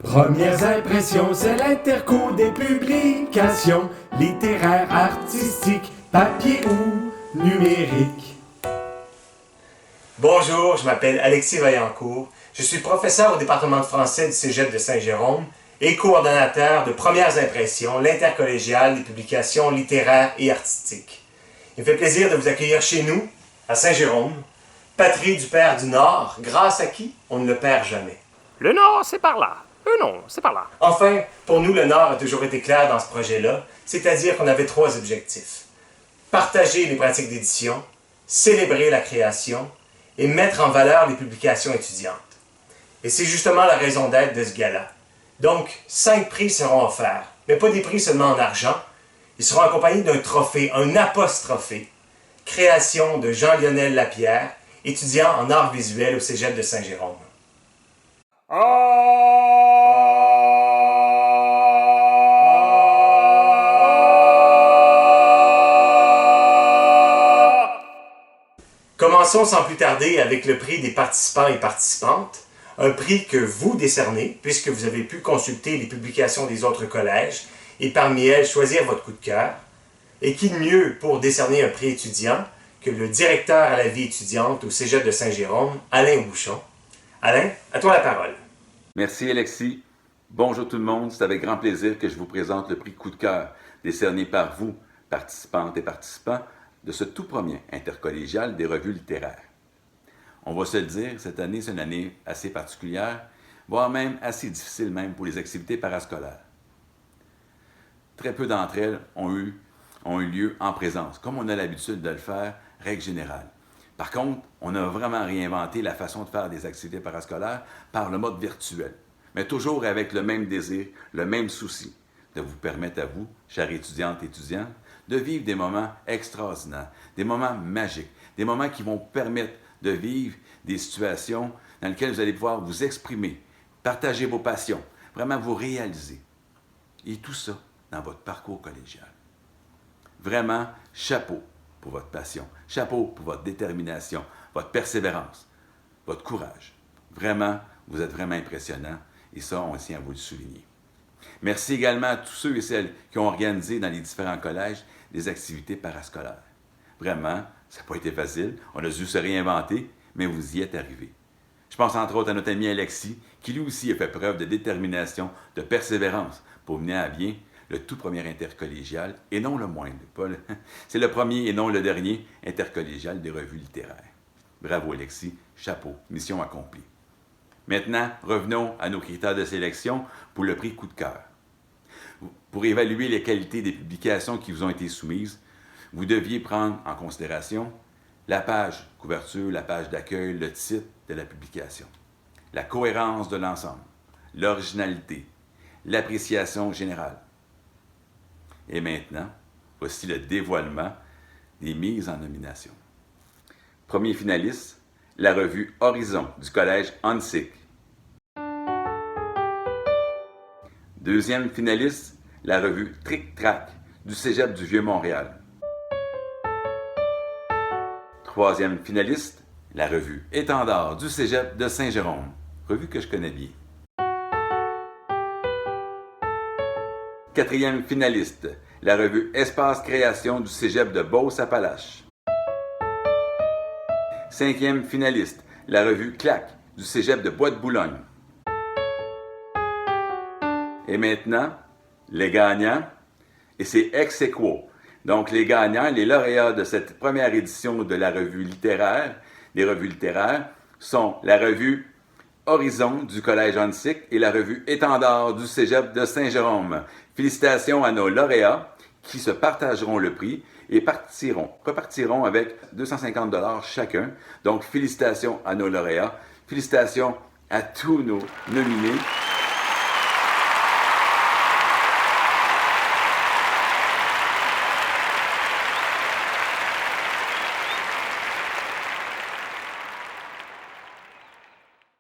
Premières impressions, c'est l'interco des publications littéraires, artistiques, papier ou numérique. Bonjour, je m'appelle Alexis Vaillancourt. Je suis professeur au département de français du Cégep de Saint-Jérôme et coordonnateur de Premières impressions, l'intercollégiale des publications littéraires et artistiques. Il me fait plaisir de vous accueillir chez nous, à Saint-Jérôme, patrie du Père du Nord, grâce à qui on ne le perd jamais. Le Nord, c'est par là. Non, c'est par là. Enfin, pour nous, le Nord a toujours été clair dans ce projet-là, c'est-à-dire qu'on avait 3 objectifs. Partager les pratiques d'édition, célébrer la création et mettre en valeur les publications étudiantes. Et c'est justement la raison d'être de ce gala. Donc, 5 prix seront offerts, mais pas des prix seulement en argent. Ils seront accompagnés d'un trophée, un apostrophé, création de Jean-Lionel Lapierre, étudiant en arts visuels au Cégep de Saint-Jérôme. Commençons sans plus tarder avec le prix des participants et participantes, un prix que vous décernez puisque vous avez pu consulter les publications des autres collèges et parmi elles choisir votre coup de cœur. Et qui de mieux pour décerner un prix étudiant que le directeur à la vie étudiante au Cégep de Saint-Jérôme, Alain Bouchon. Alain, à toi la parole. Merci Alexis. Bonjour tout le monde, c'est avec grand plaisir que je vous présente le prix Coup de cœur, décerné par vous, participantes et participants, de ce tout premier intercollégial des revues littéraires. On va se le dire, cette année, c'est une année assez particulière, voire même assez difficile même pour les activités parascolaires. Très peu d'entre elles ont eu lieu en présence, comme on a l'habitude de le faire, règle générale. Par contre, on a vraiment réinventé la façon de faire des activités parascolaires par le mode virtuel, mais toujours avec le même désir, le même souci, de vous permettre à vous, chers étudiantes et étudiants, de vivre des moments extraordinaires, des moments magiques, des moments qui vont permettre de vivre des situations dans lesquelles vous allez pouvoir vous exprimer, partager vos passions, vraiment vous réaliser. Et tout ça dans votre parcours collégial. Vraiment, chapeau pour votre passion, chapeau pour votre détermination, votre persévérance, votre courage. Vraiment, vous êtes vraiment impressionnant et ça, on tient à vous le souligner. Merci également à tous ceux et celles qui ont organisé dans les différents collèges des activités parascolaires. Vraiment, ça n'a pas été facile, on a dû se réinventer, mais vous y êtes arrivés. Je pense entre autres à notre ami Alexis, qui lui aussi a fait preuve de détermination, de persévérance pour mener à bien le tout premier intercollégial, et non le moindre. C'est le premier et non le dernier intercollégial des revues littéraires. Bravo Alexis, chapeau, mission accomplie. Maintenant, revenons à nos critères de sélection pour le prix Coup de cœur. Pour évaluer les qualités des publications qui vous ont été soumises, vous deviez prendre en considération la page couverture, la page d'accueil, le titre de la publication, la cohérence de l'ensemble, l'originalité, l'appréciation générale. Et maintenant, voici le dévoilement des mises en nomination. Premier finaliste, la revue Horizon du collège Hansick. Deuxième finaliste, la revue Tric Trac du Cégep du Vieux-Montréal. Troisième finaliste, la revue Étendard du Cégep de Saint-Jérôme, revue que je connais bien. Quatrième finaliste, la revue Espace Création du Cégep de Beauce-Appalaches. Cinquième finaliste, la revue Clac du Cégep de Bois-de-Boulogne. Et maintenant, les gagnants, et c'est ex aequo. Donc les gagnants, les lauréats de cette première édition de la revue littéraire, des revues littéraires, sont la revue Horizon du Collège Hansick et la revue Étendard du Cégep de Saint-Jérôme. Félicitations à nos lauréats qui se partageront le prix et repartiront avec 250 $ chacun. Donc félicitations à nos lauréats, félicitations à tous nos nominés